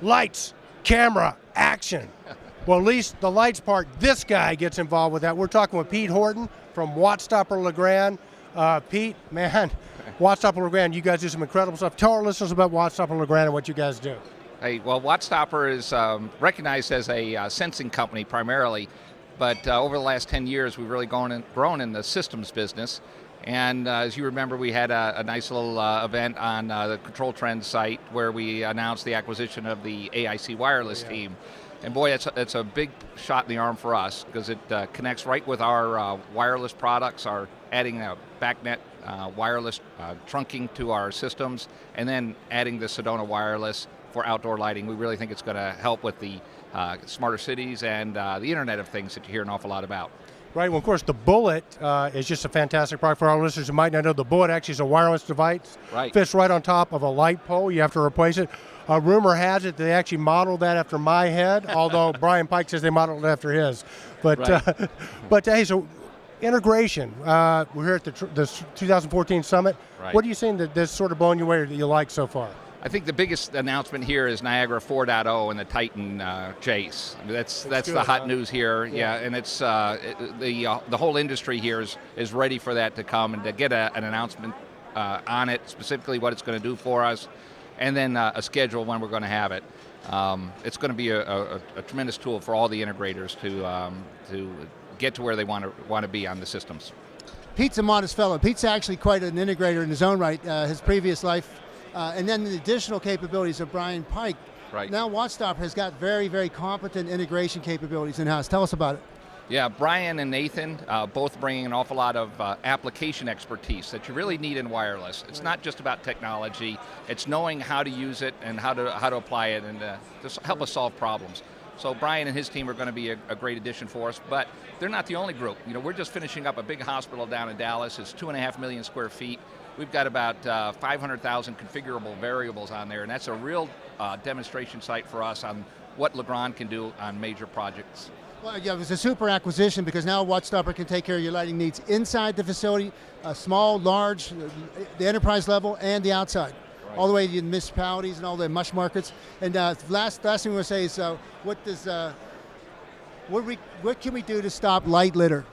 lights, camera, action. Well, at least the lights part, this guy gets involved with that. We're talking with Pete Horton from Wattstopper LeGrand. Pete, man, Wattstopper LeGrand, you guys do some incredible stuff. Tell our listeners about Wattstopper LeGrand and what you guys do. Hey, well, Wattstopper is recognized as a sensing company primarily, but over the last 10 years, we've really grown in the systems business. And as you remember, we had a nice little event on the Control Trends site where we announced the acquisition of the AIC wireless team. And boy, it's a big shot in the arm for us because it connects right with our wireless products, our adding a BACnet wireless trunking to our systems, and then adding the Sedona wireless for outdoor lighting. We really think it's going to help with the smarter cities and the Internet of Things that you hear an awful lot about. Right, well, of course, the Bullet is just a fantastic product for our listeners who might not know. The Bullet actually is a wireless device. Right. Fits right on top of a light pole. You have to replace it. Rumor has it they actually modeled that after my head, although Brian Pike says they modeled it after his. But, right. But hey, so integration. We're here at the 2014 Summit. Right. What are you seeing that's sort of blown you away that you like so far? I think the biggest announcement here is Niagara 4.0 and the Titan Chase. I mean, that's good, the hot news here. Yeah, and it's the whole industry here is ready for that to come and to get an announcement on it, specifically what it's going to do for us, and then a schedule when we're going to have it. It's going to be a tremendous tool for all the integrators to get to where they want to be on the systems. Pete's a modest fellow. Pete's actually quite an integrator in his own right. His previous life. And then the additional capabilities of Brian Pike. Right. Now Wattstopper has got very, very competent integration capabilities in-house. Tell us about it. Yeah, Brian and Nathan both bringing an awful lot of application expertise that you really need in wireless. It's not just about technology. It's knowing how to use it and how to apply it and to help us solve problems. So Brian and his team are going to be a great addition for us, but they're not the only group. You know, we're just finishing up a big hospital down in Dallas. It's 2.5 million square feet. We've got about 500,000 configurable variables on there, and that's a real demonstration site for us on what LeGrand can do on major projects. Well, yeah, it was a super acquisition because now Wattstopper can take care of your lighting needs inside the facility, small, large, the enterprise level, and the outside. Right. All the way to the municipalities and all the mush markets. And last thing we want to say is, what can we do to stop light litter?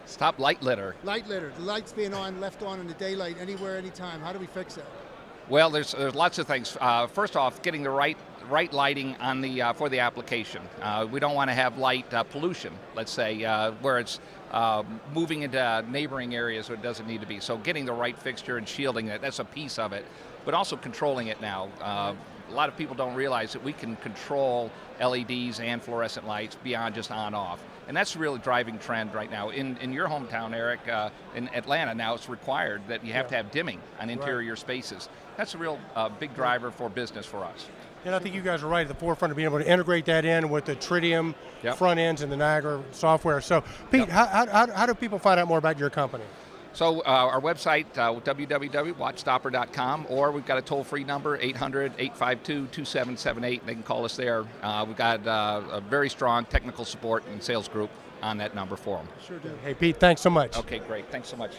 Stop light litter. Light litter. The lights being on, left on in the daylight, anywhere, anytime. How do we fix that? Well, there's lots of things. First off, getting the right lighting on the for the application. We don't want to have light pollution, let's say, where it's moving into neighboring areas where it doesn't need to be. So getting the right fixture and shielding it, that's a piece of it. But also controlling it now. A lot of people don't realize that we can control LEDs and fluorescent lights beyond just on-off. And that's a really driving trend right now. In your hometown, Eric, in Atlanta now it's required that you have to have dimming on interior spaces. That's a real big driver for business for us. And I think you guys are right at the forefront of being able to integrate that in with the Tritium front ends and the Niagara software. So Pete, how do people find out more about your company? So our website, www.wattstopper.com, or we've got a toll-free number, 800-852-2778. They can call us there. We've got a very strong technical support and sales group on that number for them. Sure do. Hey, Pete, thanks so much. Okay, great. Thanks so much.